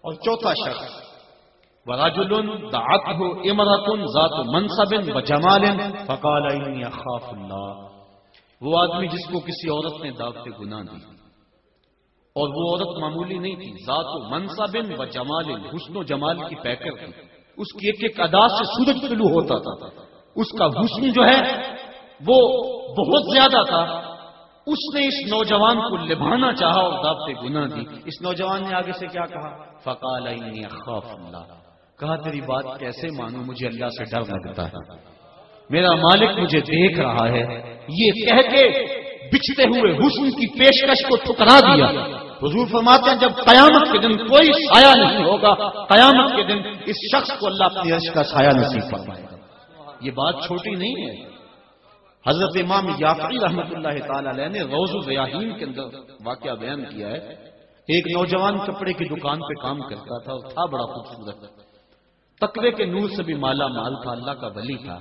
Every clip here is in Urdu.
اور چوتھا شخص وَرَجُلٌ دَعَتْهُ امْرَأَةٌ ذَاتُ مَنْصَبٍ وَجَمَالٍ فَقَالَ إِنِّي أَخَافُ اللَّهَ، وہ آدمی جس کو کسی عورت نے دعوت گناہ دی، اور وہ عورت معمولی نہیں تھی، ذات منصب و جمال، حسن و جمال کی پیکر تھی، اس کی ایک ایک ادا سے سورج طلوع ہوتا تھا، اس کا حسن جو ہے وہ بہت زیادہ تھا. اس نے اس نوجوان کو لبھانا چاہا اور دعوت گناہ دی. اس نوجوان نے آگے سے کیا کہا؟ فقال انی اخاف اللہ، کہا تیری بات کیسے مانوں، مجھے اللہ سے ڈر لگتا ہے، میرا مالک مجھے دیکھ رہا ہے. یہ کہہ کے بچھتے ہوئے حسن کی پیشکش کو ٹھکرا دیا. حضور فرماتے ہیں جب قیامت کے دن کوئی سایہ نہیں ہوگا، قیامت کے دن اس شخص کو اللہ اپنی عرش کا سایہ نصیب فرمائے گا. یہ بات چھوٹی نہیں ہے. حضرت امام یافعی رحمۃ اللہ تعالی علیہ نے روض الریاحین کے اندر واقعہ بیان کیا ہے. ایک نوجوان کپڑے کی دکان پہ کام کرتا تھا اور تھا بڑا خوبصورت، تقوی کے نور سے بھی مالا مال تھا، اللہ کا ولی تھا.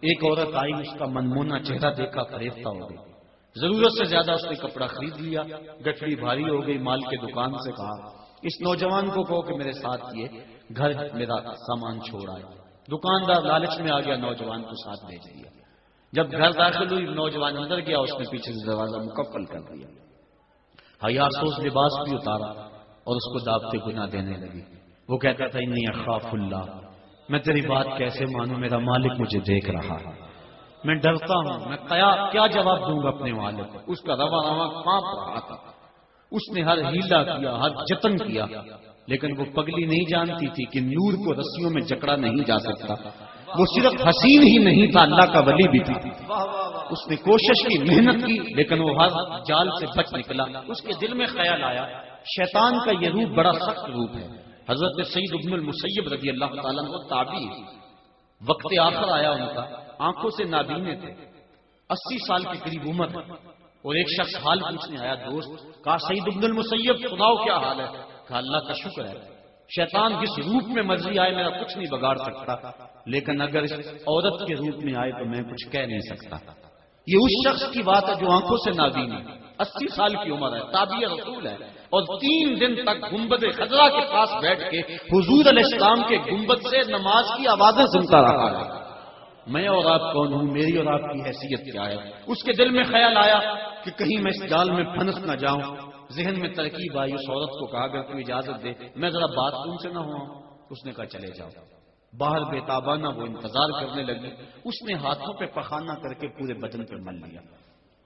ایک عورت آئی، اس کا منمونا چہرہ دیکھا فریفتہ ہو گئی. ضرورت سے زیادہ اس نے کپڑا خرید لیا، گٹھڑی بھاری ہو گئی. مال کے دکان سے کہا اس نوجوان کو کہو کہ میرے ساتھ یہ گھر میرا سامان چھوڑ آئے. دکاندار لالچ میں آ گیا، نوجوان کو ساتھ بھیج دیا. جب گھر داخل ہوئی، نوجوان اندر گیا، اس نے پیچھے سے دروازہ مکفل کر دیا. حیا سوز لباس بھی اتارا اور اس کو دعوت گناہ دینے لگی. وہ کہتا تھا انی اخاف اللہ، میں تیری بات کیسے مانوں، میرا مالک مجھے دیکھ رہا ہے، میں ڈرتا ہوں، میں کیا جواب دوں گا اپنے مالک کو. اس کا رواں کانپ رہا تھا. اس نے ہر ہیلا کیا، ہر جتن کیا، لیکن وہ پگلی نہیں جانتی تھی کہ نور کو رسیوں میں جکڑا نہیں جا سکتا. وہ صرف حسین ہی نہیں تھا، اللہ کا ولی بھی تھا. اس نے کوشش کی، محنت کی، لیکن وہ ہر جال سے بچ نکلا. اس کے دل میں خیال آیا شیطان کا یہ روپ بڑا سخت روپ ہے. حضرت سعید ابن المسیب رضی اللہ تعالیٰ عنہ تابعی، وقت آخر آیا ان کا، آنکھوں سے نابینے تھے، 80 سال کے قریب عمر، اور ایک شخص حال پوچھنے آیا. دوست، کہا سعید ابن المسیب سناؤ کیا حال ہے؟ کہا اللہ کا شکر ہے، شیطان جس روپ میں مرضی آئے میرا کچھ نہیں بگاڑ سکتا، لیکن اگر اس عورت کے روپ میں آئے تو میں کچھ کہہ نہیں سکتا. یہ اس شخص کی بات ہے جو آنکھوں سے نابین ہے، 80 سال کی عمر ہے، تابعی رسول ہے، اور 3 دن تک گنبد خضرا کے پاس بیٹھ کے حضور علیہ السلام کے گنبد سے نماز کی آوازیں سنتا رہا ہے. میں اور آپ کون ہوں، میری اور آپ کی حیثیت کیا ہے؟ اس کے دل میں خیال آیا کہ کہیں میں اس جال میں پھنس نہ جاؤں. ذہن میں ترکیب آئی، اس عورت کو کہا اگر کوئی اجازت دے میں ذرا بات تم سے نہ ہوں. اس نے کہا چلے جاؤ. باہر بے تابانہ وہ انتظار کرنے لگی. اس نے ہاتھوں پہ پخانہ کر کے پورے بدن پہ مل لیا.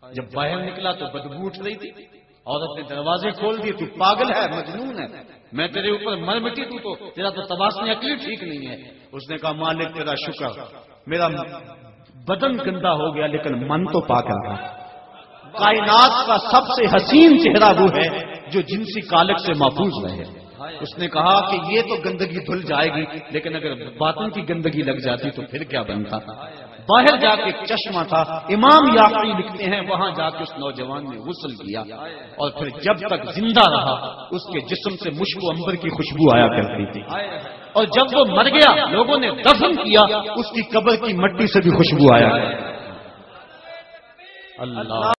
جب باہر نکلا تو بدبو اٹھ رہی تھی. عورت نے دروازے کھول دیے. تو پاگل ہے، مجنون ہے، میں تیرے اوپر مر مٹی تو تیرا تو تباسنے عقلی ٹھیک نہیں ہے. اس نے کہا مالک تیرا شکر، میرا بدن گندا ہو گیا لیکن من تو پاک رہا. کائنات کا سب سے حسین چہرہ وہ ہے جو جنسی کالک سے محفوظ رہے. اس نے کہا کہ یہ تو گندگی دھل جائے گی، لیکن اگر باطن کی گندگی لگ جاتی تو پھر کیا بنتا. باہر جا کے ایک چشمہ تھا، امام یافعی لکھتے ہیں وہاں جا کے اس نوجوان نے غسل کیا، اور پھر جب تک زندہ رہا اس کے جسم سے مشک و عنبر کی خوشبو آیا کرتی تھی. اور جب وہ مر گیا لوگوں نے دفن کیا، اس کی قبر کی مٹی سے بھی خوشبو آیا. اللہ